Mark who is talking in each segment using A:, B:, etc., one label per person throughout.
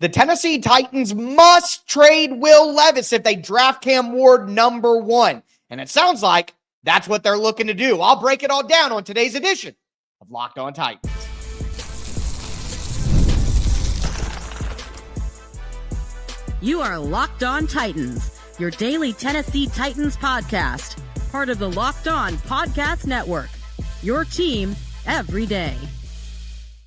A: The Tennessee Titans must trade Will Levis if they draft Cam Ward number 1. And it sounds like that's what they're looking to do. I'll break it all down on today's edition of Locked On Titans.
B: You are Locked On Titans, your daily Tennessee Titans podcast, part of the Locked On Podcast Network, your team every day.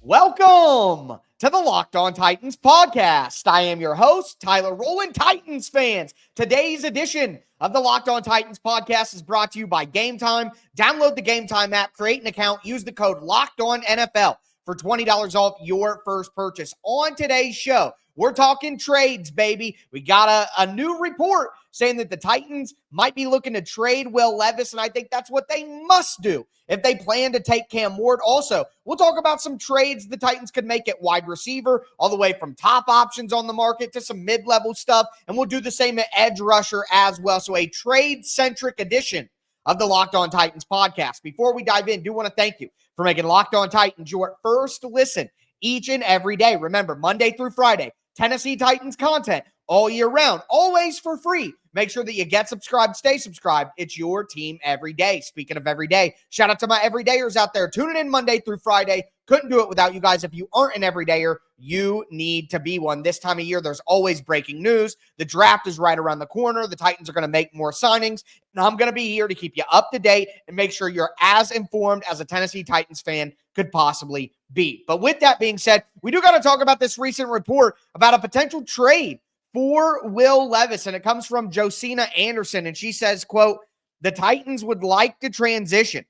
A: Welcome to the Locked On Titans podcast. I am your host, Tyler Rowland. Titans fans, today's edition of the Locked On Titans podcast is brought to you by Gametime. Download the Gametime app, create an account, use the code LOCKEDONNFL for $20 off your first purchase. On today's show, we're talking trades, baby. We got a new report saying that the Titans might be looking to trade Will Levis, and I think that's what they must do if they plan to take Cam Ward. Also, we'll talk about some trades the Titans could make at wide receiver, all the way from top options on the market to some mid-level stuff, and we'll do the same at edge rusher as well. So a trade-centric edition of the Locked On Titans podcast. Before we dive in, I do want to thank you for making Locked On Titans your first listen each and every day. Remember, Monday through Friday, Tennessee Titans content all year round, always for free. Make sure that you get subscribed, stay subscribed. It's your team every day. Speaking of every day, shout out to my everydayers out there. Tuning in Monday through Friday. Couldn't do it without you guys. If you aren't an everydayer, you need to be one. This time of year, there's always breaking news. The draft is right around the corner. The Titans are going to make more signings. And I'm going to be here to keep you up to date and make sure you're as informed as a Tennessee Titans fan could possibly be. But with that being said, we do got to talk about this recent report about a potential trade for Will Levis. And it comes from Josina Anderson. And she says, quote, "The Titans would like to transition,"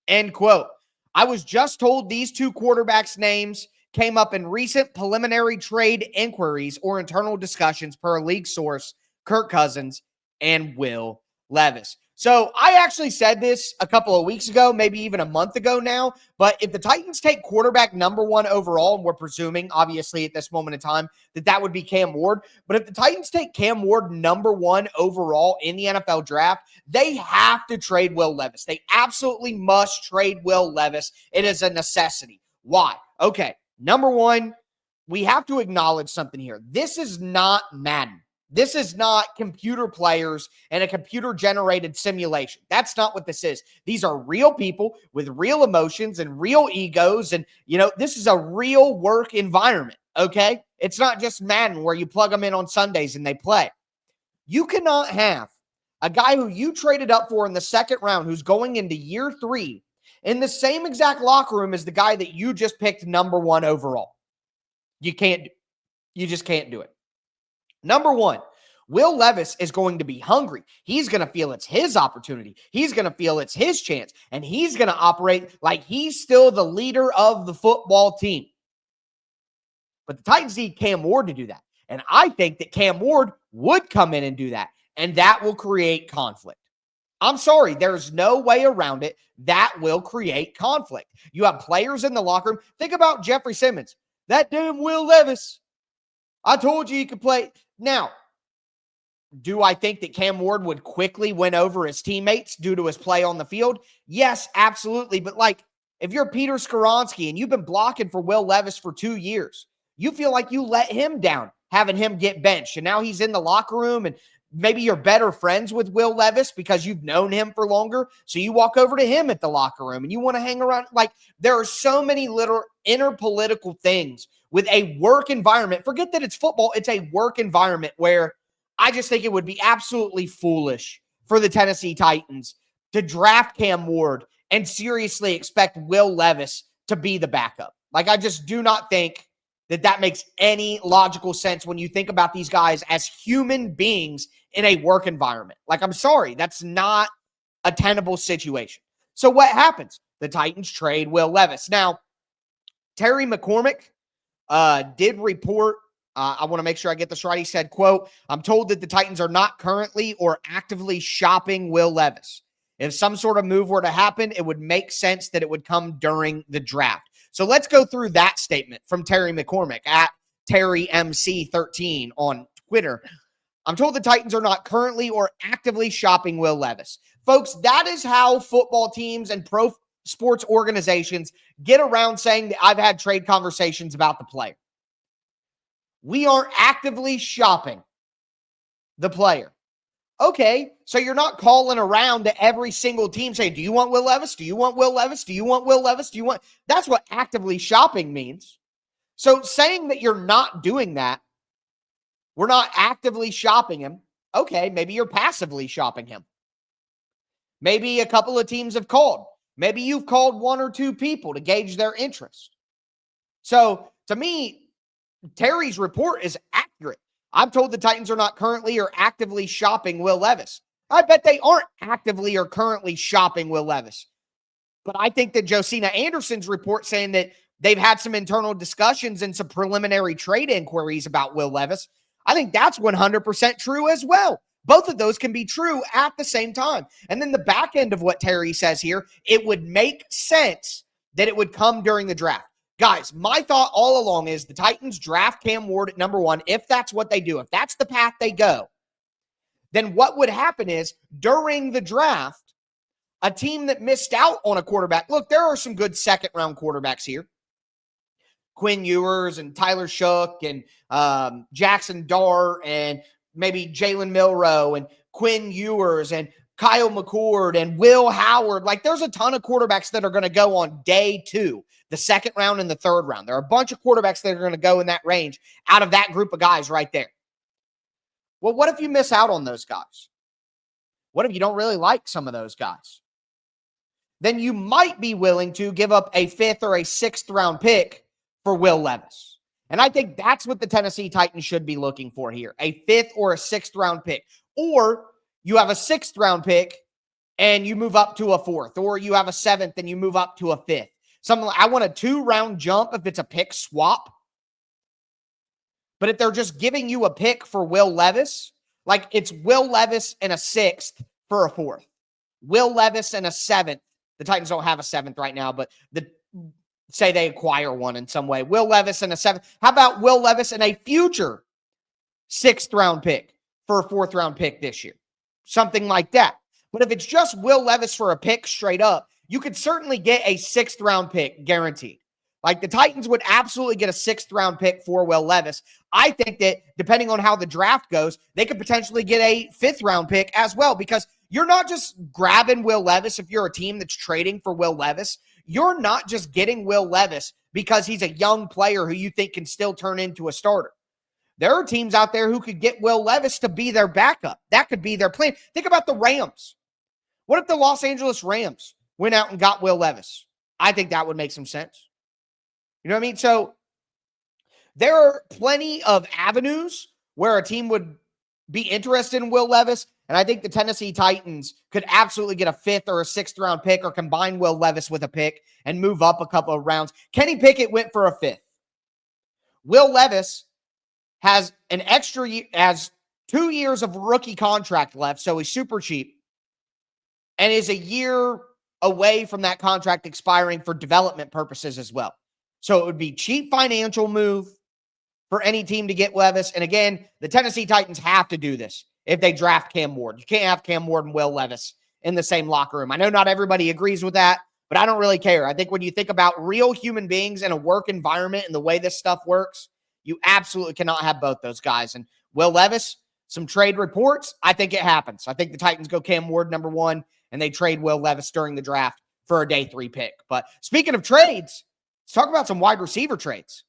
A: end quote. "I was just told these two quarterbacks' names came up in recent preliminary trade inquiries or internal discussions per a league source, Kirk Cousins and Will Levis." So I actually said this a couple of weeks ago, maybe even a month ago now, but if the Titans take quarterback number 1 overall, and we're presuming, obviously, at this moment in time, that would be Cam Ward, but if the Titans take Cam Ward number 1 overall in the NFL draft, they have to trade Will Levis. They absolutely must trade Will Levis. It is a necessity. Why? Okay, number 1, we have to acknowledge something here. This is not Madden. This is not computer players and a computer-generated simulation. That's not what this is. These are real people with real emotions and real egos. And, this is a real work environment, okay? It's not just Madden where you plug them in on Sundays and they play. You cannot have a guy who you traded up for in the second round who's going into year 3 in the same exact locker room as the guy that you just picked number 1 overall. You just can't do it. Number 1, Will Levis is going to be hungry. He's going to feel it's his opportunity. He's going to feel it's his chance. And he's going to operate like he's still the leader of the football team. But the Titans need Cam Ward to do that. And I think that Cam Ward would come in and do that. And that will create conflict. I'm sorry, there's no way around it. That will create conflict. You have players in the locker room. Think about Jeffrey Simmons. That damn Will Levis. I told you he could play. Now, do I think that Cam Ward would quickly win over his teammates due to his play on the field? Yes, absolutely. But if you're Peter Skoronski and you've been blocking for Will Levis for 2 years, you feel like you let him down, having him get benched. And now he's in the locker room and maybe you're better friends with Will Levis because you've known him for longer. So you walk over to him at the locker room and you want to hang around. There are so many little interpolitical things with a work environment. Forget that it's football. It's a work environment where I just think it would be absolutely foolish for the Tennessee Titans to draft Cam Ward and seriously expect Will Levis to be the backup. I just do not think that makes any logical sense when you think about these guys as human beings in a work environment. I'm sorry, that's not a tenable situation. So what happens? The Titans trade Will Levis. Now, Terry McCormick did report, I want to make sure I get this right. He said, quote, "I'm told that the Titans are not currently or actively shopping Will Levis. If some sort of move were to happen, it would make sense that it would come during the draft." So let's go through that statement from Terry McCormick at TerryMC13 on Twitter. "I'm told the Titans are not currently or actively shopping Will Levis." Folks, that is how football teams and pro sports organizations get around saying that I've had trade conversations about the player. We aren't actively shopping the player. Okay, so you're not calling around to every single team saying, do you want Will Levis? Do you want Will Levis? Do you want Will Levis? Do you want? That's what actively shopping means. So saying that you're not doing that, we're not actively shopping him. Okay, maybe you're passively shopping him. Maybe a couple of teams have called. Maybe you've called one or two people to gauge their interest. So to me, Terry's report is accurate. I'm told the Titans are not currently or actively shopping Will Levis. I bet they aren't actively or currently shopping Will Levis. But I think that Josina Anderson's report saying that they've had some internal discussions and some preliminary trade inquiries about Will Levis, I think that's 100% true as well. Both of those can be true at the same time. And then the back end of what Terry says here, it would make sense that it would come during the draft. Guys, my thought all along is the Titans draft Cam Ward at number 1. If that's what they do, if that's the path they go, then what would happen is during the draft, a team that missed out on a quarterback. Look, there are some good second-round quarterbacks here. Quinn Ewers and Tyler Shook and Jackson Dart and maybe Jalen Milroe and Quinn Ewers and Kyle McCord and Will Howard. Like, there's a ton of quarterbacks that are going to go on day 2, the second round and the third round. There are a bunch of quarterbacks that are going to go in that range out of that group of guys right there. Well, what if you miss out on those guys? What if you don't really like some of those guys? Then you might be willing to give up a 5th or a 6th round pick for Will Levis. And I think that's what the Tennessee Titans should be looking for here, a 5th or a 6th round pick. Or you have a 6th round pick and you move up to a 4th, or you have a 7th and you move up to a 5th. Something like, I want a 2-round jump if it's a pick swap. But if they're just giving you a pick for Will Levis, like it's Will Levis and a 6th for a 4th, Will Levis and a 7th. The Titans don't have a 7th right now, but say they acquire one in some way. Will Levis and a 7th. How about Will Levis and a future 6th round pick for a 4th round pick this year? Something like that. But if it's just Will Levis for a pick straight up, you could certainly get a 6th round pick guaranteed. Like the Titans would absolutely get a 6th round pick for Will Levis. I think that depending on how the draft goes, they could potentially get a 5th round pick as well, because you're not just grabbing Will Levis if you're a team that's trading for Will Levis. You're not just getting Will Levis because he's a young player who you think can still turn into a starter. There are teams out there who could get Will Levis to be their backup. That could be their plan. Think about the Rams. What if the Los Angeles Rams went out and got Will Levis? I think that would make some sense. You know what I mean? So there are plenty of avenues where a team would be interested in Will Levis. And I think the Tennessee Titans could absolutely get a 5th or a 6th round pick or combine Will Levis with a pick and move up a couple of rounds. Kenny Pickett went for a 5th. Will Levis has an extra year, has 2 years of rookie contract left, so he's super cheap, and is a year away from that contract expiring for development purposes as well. So it would be cheap financial move for any team to get Levis. And again, the Tennessee Titans have to do this if they draft Cam Ward. You can't have Cam Ward and Will Levis in the same locker room. I know not everybody agrees with that, but I don't really care. I think when you think about real human beings in a work environment and the way this stuff works, you absolutely cannot have both those guys. And Will Levis, some trade reports, I think it happens. I think the Titans go Cam Ward number 1, and they trade Will Levis during the draft for a day 3 pick. But speaking of trades, let's talk about some wide receiver trades.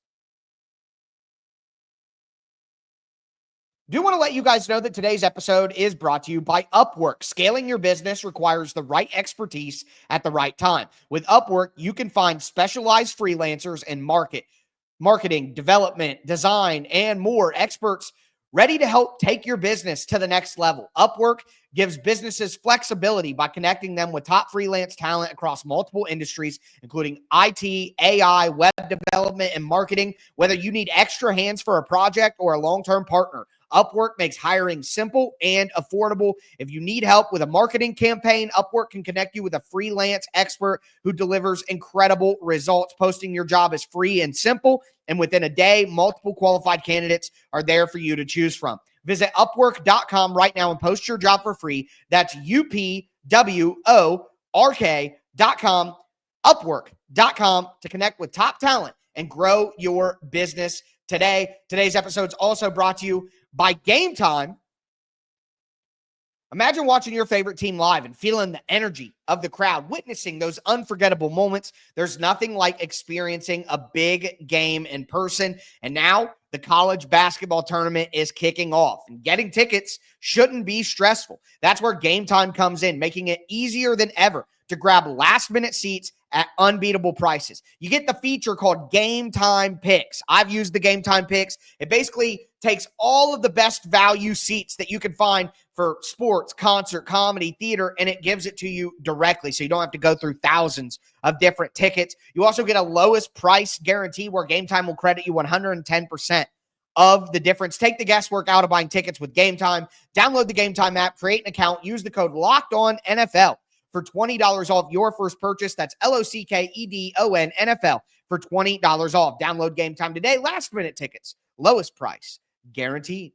A: Do want to let you guys know that today's episode is brought to you by Upwork. Scaling your business requires the right expertise at the right time. With Upwork, you can find specialized freelancers and marketing, development, design, and more experts ready to help take your business to the next level. Upwork gives businesses flexibility by connecting them with top freelance talent across multiple industries, including IT, AI, web development, and marketing. Whether you need extra hands for a project or a long-term partner, Upwork makes hiring simple and affordable. If you need help with a marketing campaign, Upwork can connect you with a freelance expert who delivers incredible results. Posting your job is free and simple, and within a day, multiple qualified candidates are there for you to choose from. Visit Upwork.com right now and post your job for free. That's UPWORK.com, Upwork.com, to connect with top talent and grow your business today. Today's episode is also brought to you by Gametime. Imagine watching your favorite team live and feeling the energy of the crowd, witnessing those unforgettable moments. There's nothing like experiencing a big game in person. And now the college basketball tournament is kicking off, and getting tickets shouldn't be stressful. That's where Gametime comes in, making it easier than ever to grab last-minute seats at unbeatable prices. You get the feature called Gametime Picks. I've used the Gametime Picks. It basically takes all of the best value seats that you can find for sports, concert, comedy, theater, and it gives it to you directly, so you don't have to go through thousands of different tickets. You also get a lowest price guarantee where Gametime will credit you 110% of the difference. Take the guesswork out of buying tickets with Gametime. Download the Gametime app, create an account, use the code LOCKEDONNFL for $20 off your first purchase. That's LOCKEDON NFL for $20 off. Download Gametime today. Last minute tickets, lowest price guaranteed.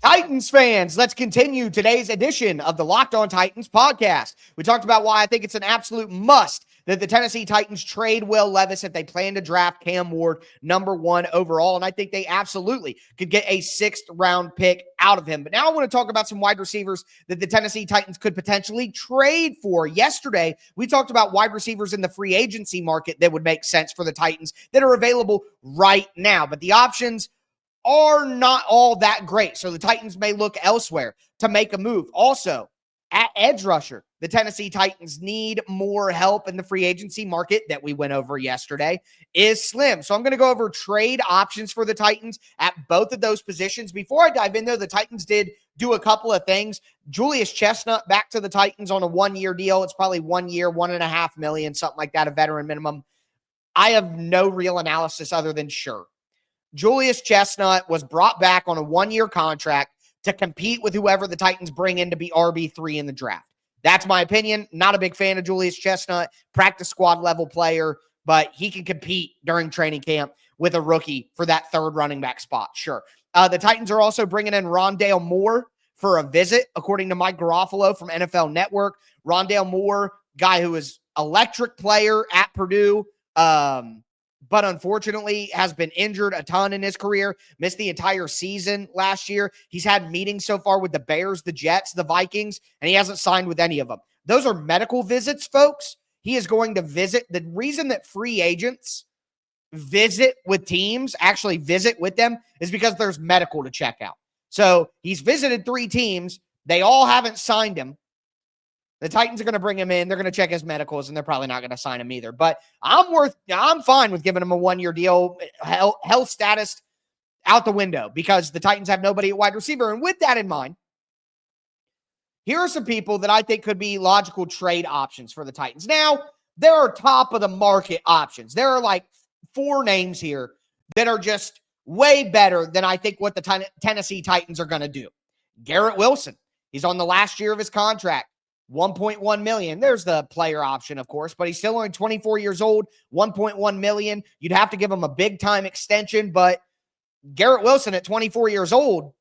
A: Titans fans, let's continue today's edition of the Locked On Titans podcast. We talked about why I think it's an absolute must that the Tennessee Titans trade Will Levis if they plan to draft Cam Ward #1 overall, and I think they absolutely could get a 6th-round pick out of him. But now I want to talk about some wide receivers that the Tennessee Titans could potentially trade for. Yesterday, we talked about wide receivers in the free agency market that would make sense for the Titans that are available right now, but the options are not all that great. So the Titans may look elsewhere to make a move. Also, at edge rusher, the Tennessee Titans need more help in the free agency market that we went over yesterday is slim. So I'm going to go over trade options for the Titans at both of those positions. Before I dive in there, the Titans did do a couple of things. Julius Chestnut back to the Titans on a 1-year deal. It's probably 1 year, $1.5 million, something like that, a veteran minimum. I have no real analysis other than sure. Julius Chestnut was brought back on a 1-year contract to compete with whoever the Titans bring in to be RB3 in the draft. That's my opinion. Not a big fan of Julius Chestnut, practice squad level player, but he can compete during training camp with a rookie for that 3rd running back spot. Sure. The Titans are also bringing in Rondale Moore for a visit, according to Mike Garofalo from NFL Network. Rondale Moore, guy who is electric player at Purdue, but unfortunately has been injured a ton in his career, missed the entire season last year. He's had meetings so far with the Bears, the Jets, the Vikings, and he hasn't signed with any of them. Those are medical visits, folks. He is going to visit. The reason that free agents visit with teams, actually visit with them, is because there's medical to check out. So he's visited 3 teams. They all haven't signed him. The Titans are going to bring him in. They're going to check his medicals, and they're probably not going to sign him either. But I'm fine with giving him a 1-year deal, health status out the window, because the Titans have nobody at wide receiver. And with that in mind, here are some people that I think could be logical trade options for the Titans. Now, there are top of the market options. There are like 4 names here that are just way better than I think what the Tennessee Titans are going to do. Garrett Wilson, he's on the last year of his contract. $1.1 million. There's the player option, of course, but he's still only 24 years old, $1.1 million. You'd have to give him a big time extension, but Garrett Wilson at 24 years old,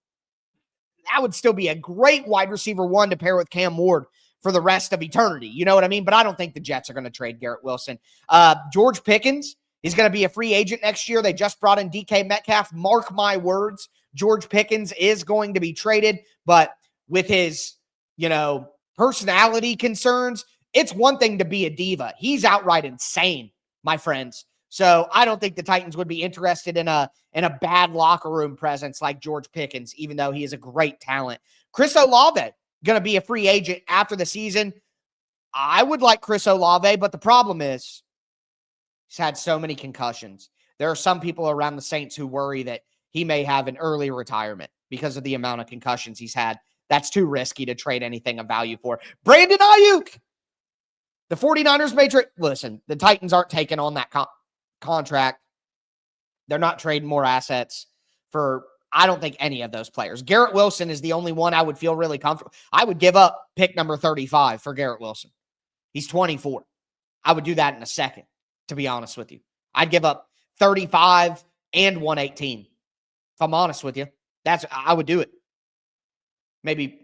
A: that would still be a great wide receiver 1 to pair with Cam Ward for the rest of eternity. You know what I mean? But I don't think the Jets are going to trade Garrett Wilson. George Pickens is going to be a free agent next year. They just brought in DK Metcalf. Mark my words, George Pickens is going to be traded, but with his, personality concerns, it's one thing to be a diva. He's outright insane, my friends. So I don't think the Titans would be interested in a bad locker room presence like George Pickens, even though he is a great talent. Chris Olave, going to be a free agent after the season. I would like Chris Olave, but the problem is he's had so many concussions. There are some people around the Saints who worry that he may have an early retirement because of the amount of concussions he's had. That's too risky to trade anything of value for. Brandon Ayuk. The 49ers may trade. Listen, the Titans aren't taking on that contract. They're not trading more assets for, I don't think, any of those players. Garrett Wilson is the only one I would feel really comfortable. I would give up pick number 35 for Garrett Wilson. He's 24. I would do that in a second, to be honest with you. I'd give up 35 and 118. If I'm honest with you, I would do it. Maybe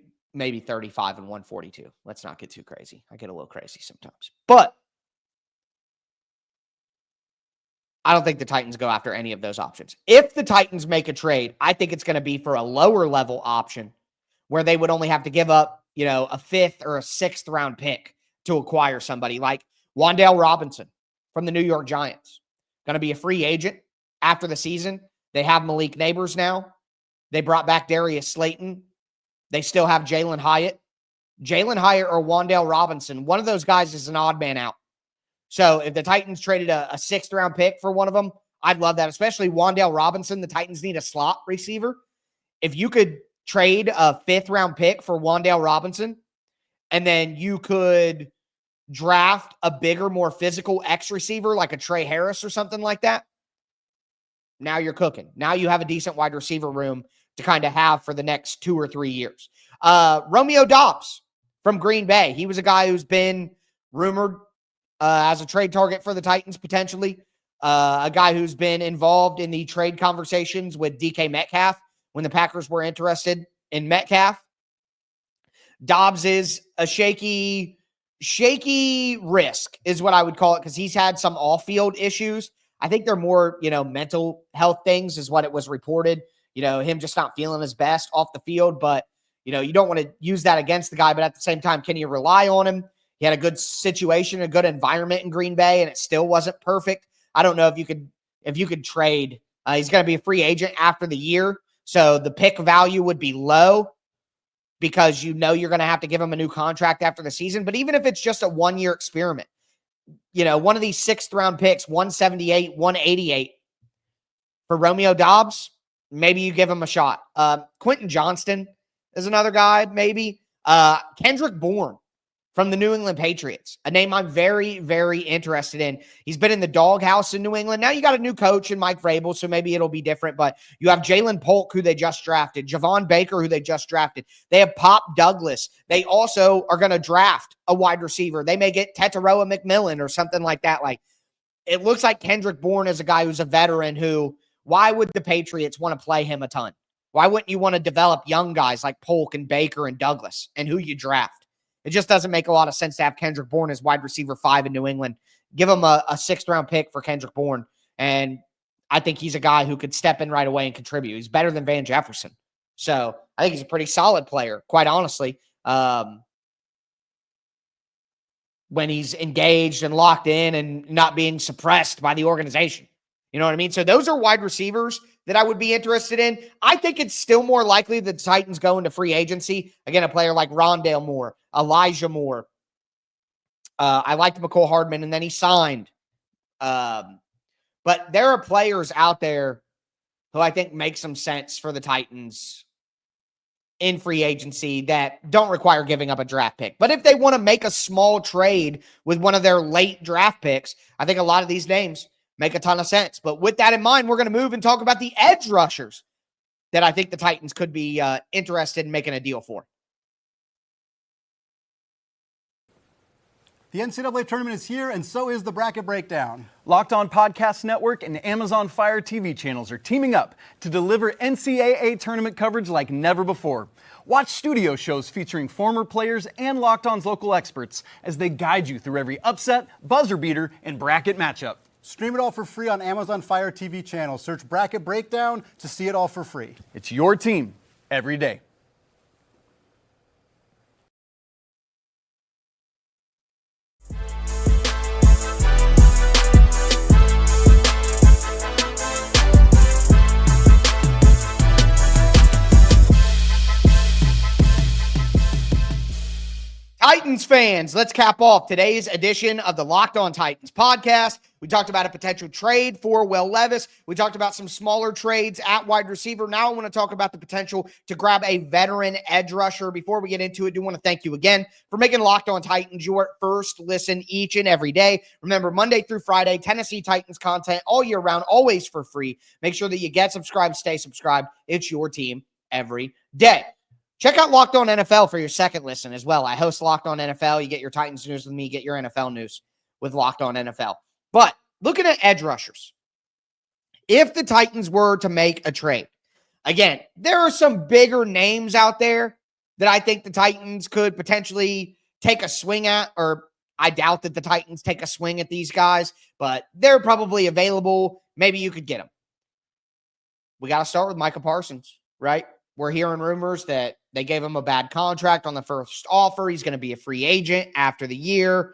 A: 35 and 142. Let's not get too crazy. I get a little crazy sometimes. But I don't think the Titans go after any of those options. If the Titans make a trade, I think it's going to be for a lower level option where they would only have to give up, a 5th or a 6th round pick to acquire somebody like Wan'Dale Robinson from the New York Giants. Going to be a free agent after the season. They have Malik Neighbors now. They brought back Darius Slayton. They still have Jalen Hyatt. Jalen Hyatt or Wan'Dale Robinson, one of those guys is an odd man out. So if the Titans traded a 6th round pick for one of them, I'd love that, especially Wan'Dale Robinson. The Titans need a slot receiver. If you could trade a 5th round pick for Wan'Dale Robinson, and then you could draft a bigger, more physical X receiver like a Trey Harris or something like that, now you're cooking. Now you have a decent wide receiver room to kind of have for the next 2 or 3 years. Romeo Doubs from Green Bay. He was a guy who's been rumored as a trade target for the Titans potentially. A guy who's been involved in the trade conversations with DK Metcalf when the Packers were interested in Metcalf. Doubs is a shaky risk is what I would call it, because he's had some off-field issues. I think they're more, mental health things is what it was reported. Him just not feeling his best off the field, but, you don't want to use that against the guy, but at the same time, can you rely on him? He had a good situation, a good environment in Green Bay, and it still wasn't perfect. I don't know if you could trade. He's going to be a free agent after the year, so the pick value would be low because you're going to have to give him a new contract after the season. But even if it's just a 1-year experiment, one of these 6th round picks, 178, 188 for Romeo Doubs, maybe you give him a shot. Quentin Johnston is another guy, maybe. Kendrick Bourne from the New England Patriots, a name I'm very, very interested in. He's been in the doghouse in New England. Now you got a new coach in Mike Vrabel, so maybe it'll be different, but you have Jalen Polk, who they just drafted, Javon Baker, who they just drafted. They have Pop Douglas. They also are going to draft a wide receiver. They may get Tetaroa McMillan or something like that. Like, it looks like Kendrick Bourne is a guy who's a veteran who, why would the Patriots want to play him a ton? Why wouldn't you want to develop young guys like Polk and Baker and Douglas and who you draft? It just doesn't make a lot of sense to have Kendrick Bourne as wide receiver 5 in New England. Give him a 6th round pick for Kendrick Bourne. And I think he's a guy who could step in right away and contribute. He's better than Van Jefferson. So I think he's a pretty solid player, quite honestly. When he's engaged and locked in and not being suppressed by the organization. You know what I mean? So those are wide receivers that I would be interested in. I think it's still more likely that the Titans go into free agency. Again, a player like Rondale Moore, Elijah Moore. I liked McCole Hardman, and then he signed. But there are players out there who I think make some sense for the Titans in free agency that don't require giving up a draft pick. But if they want to make a small trade with one of their late draft picks, I think a lot of these names make a ton of sense. But with that in mind, we're going to move and talk about the edge rushers that I think the Titans could be interested in making a deal for.
C: The NCAA tournament is here, and so is the Bracket Breakdown.
D: Locked On Podcast Network and Amazon Fire TV channels are teaming up to deliver NCAA tournament coverage like never before. Watch studio shows featuring former players and Locked On's local experts as they guide you through every upset, buzzer beater, and bracket matchup.
C: Stream it all for free on Amazon Fire TV channel. Search Bracket Breakdown to see it all for free.
D: It's your team every day.
A: Titans fans, let's cap off today's edition of the Locked On Titans podcast. We talked about a potential trade for Will Levis. We talked about some smaller trades at wide receiver. Now I want to talk about the potential to grab a veteran edge rusher. Before we get into it, I do want to thank you again for making Locked On Titans your first listen each and every day. Remember, Monday through Friday, Tennessee Titans content all year round, always for free. Make sure that you get subscribed, stay subscribed. It's your team every day. Check out Locked On NFL for your second listen as well. I host Locked On NFL. You get your Titans news with me, get your NFL news with Locked On NFL. But looking at edge rushers, if the Titans were to make a trade, again, there are some bigger names out there that I think the Titans could potentially take a swing at, or I doubt that the Titans take a swing at these guys, but they're probably available. Maybe you could get them. We got to start with Micah Parsons, right? We're hearing rumors that they gave him a bad contract on the first offer. He's going to be a free agent after the year.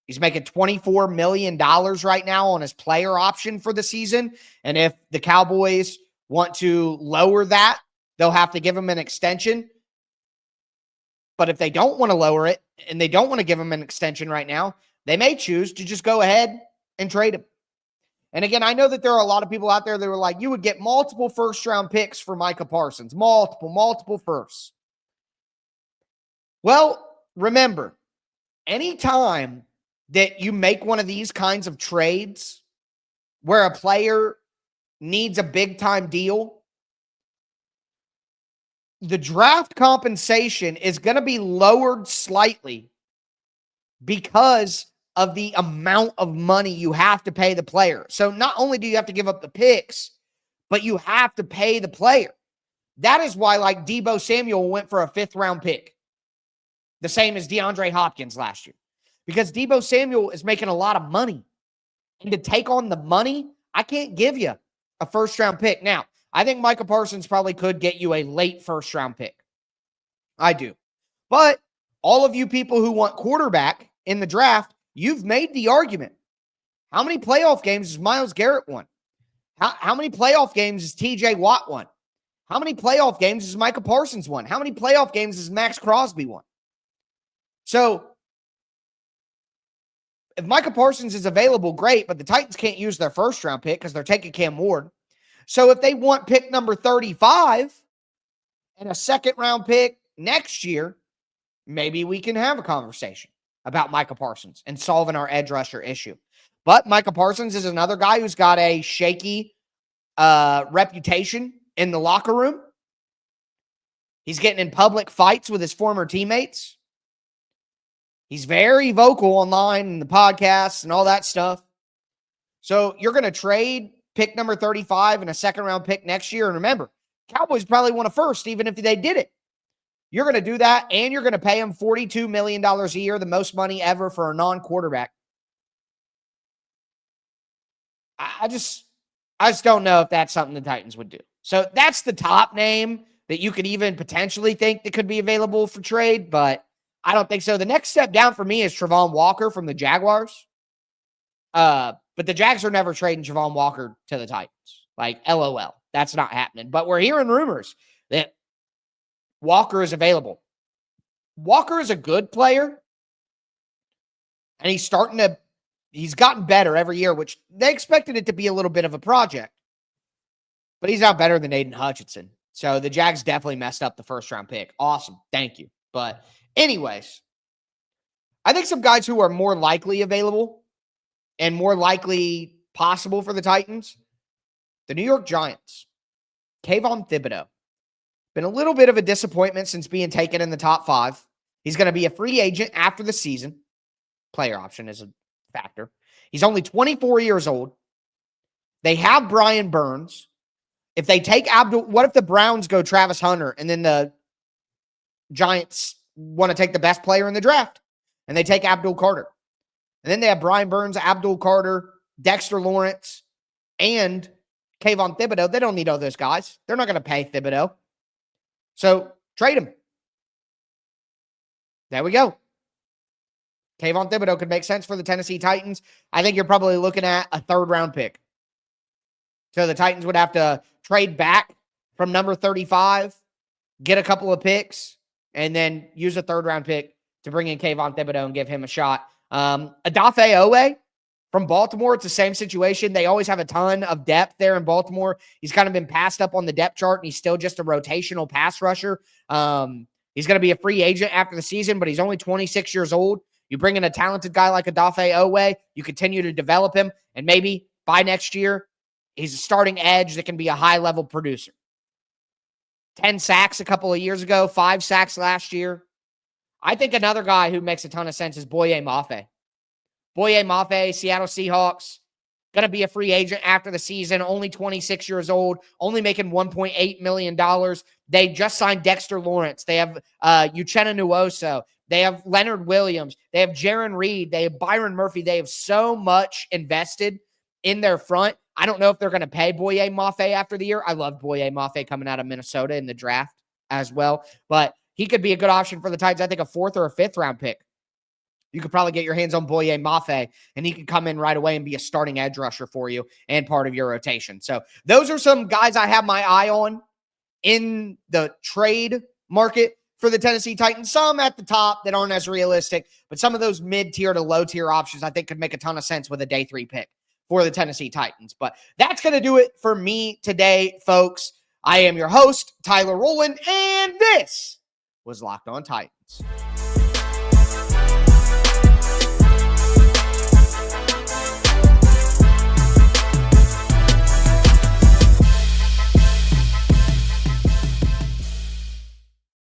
A: He's making $24 million right now on his player option for the season. And if the Cowboys want to lower that, they'll have to give him an extension. But if they don't want to lower it and they don't want to give him an extension right now, they may choose to just go ahead and trade him. And again, I know that there are a lot of people out there that were like, you would get multiple first-round picks for Micah Parsons. Multiple firsts. Well, remember, anytime that you make one of these kinds of trades where a player needs a big-time deal, the draft compensation is going to be lowered slightly because of the amount of money you have to pay the player. So not only do you have to give up the picks, but you have to pay the player. That is why, like, Deebo Samuel went for a 5th-round pick, the same as DeAndre Hopkins last year, because Deebo Samuel is making a lot of money. And to take on the money, I can't give you a first-round pick. Now, I think Micah Parsons probably could get you a late first-round pick. I do. But all of you people who want quarterback in the draft, you've made the argument. How many playoff games has Myles Garrett won? How many playoff games has TJ Watt won? How many playoff games has Micah Parsons won? How many playoff games has Max Crosby won? So, if Micah Parsons is available, great, but the Titans can't use their first-round pick because they're taking Cam Ward. So, if they want pick number 35 and a second-round pick next year, maybe we can have a conversation about Micah Parsons and solving our edge rusher issue. But Micah Parsons is another guy who's got a shaky reputation in the locker room. He's getting in public fights with his former teammates. He's very vocal online in the podcasts and all that stuff. So you're going to trade pick number 35 and a second-round pick next year. And remember, Cowboys probably want a first, even if they did it. You're going to do that, and you're going to pay him $42 million a year, the most money ever for a non-quarterback. I just don't know if that's something the Titans would do. So that's the top name that you could even potentially think that could be available for trade, but I don't think so. The next step down for me is Travon Walker from the Jaguars. But the Jags are never trading Travon Walker to the Titans. Like, LOL. That's not happening. But we're hearing rumors that Walker is available. Walker is a good player, and he's gotten better every year, which they expected it to be a little bit of a project. But he's not better than Aiden Hutchinson. So the Jags definitely messed up the first-round pick. Awesome. Thank you. But anyways, I think some guys who are more likely available and more likely possible for the Titans, the New York Giants, Kayvon Thibodeau. Been a little bit of a disappointment since being taken in the top 5. He's going to be a free agent after the season. Player option is a factor. He's only 24 years old. They have Brian Burns. If they take what if the Browns go Travis Hunter and then the Giants want to take the best player in the draft and they take Abdul Carter? And then they have Brian Burns, Abdul Carter, Dexter Lawrence, and Kayvon Thibodeau. They don't need all those guys. They're not going to pay Thibodeau. So trade him. There we go. Kayvon Thibodeau could make sense for the Tennessee Titans. I think you're probably looking at a 3rd-round pick. So the Titans would have to trade back from number 35, get a couple of picks, and then use a 3rd-round pick to bring in Kayvon Thibodeau and give him a shot. Odafe Owe from Baltimore, it's the same situation. They always have a ton of depth there in Baltimore. He's kind of been passed up on the depth chart, and he's still just a rotational pass rusher. He's going to be a free agent after the season, but he's only 26 years old. You bring in a talented guy like Odafe Owe, you continue to develop him, and maybe by next year, he's a starting edge that can be a high-level producer. 10 sacks a couple of years ago, 5 sacks last year. I think another guy who makes a ton of sense is Boye Mafe. Boye Mafe, Seattle Seahawks. going to be a free agent after the season, only 26 years old, only making $1.8 million. They just signed Dexter Lawrence. They have Uchenna Nwosu. They have Leonard Williams. They have Jaron Reed. They have Byron Murphy. They have so much invested in their front. I don't know if they're going to pay Boye Mafe after the year. I love Boye Mafe coming out of Minnesota in the draft as well, but he could be a good option for the Titans. I think a 4th or a 5th round pick. You could probably get your hands on Boye Mafe, and he could come in right away and be a starting edge rusher for you and part of your rotation. So those are some guys I have my eye on in the trade market for the Tennessee Titans. Some at the top that aren't as realistic, but some of those mid-tier to low-tier options I think could make a ton of sense with a day 3 pick for the Tennessee Titans. But that's going to do it for me today, folks. I am your host, Tyler Rowland, and this was Locked On Titans.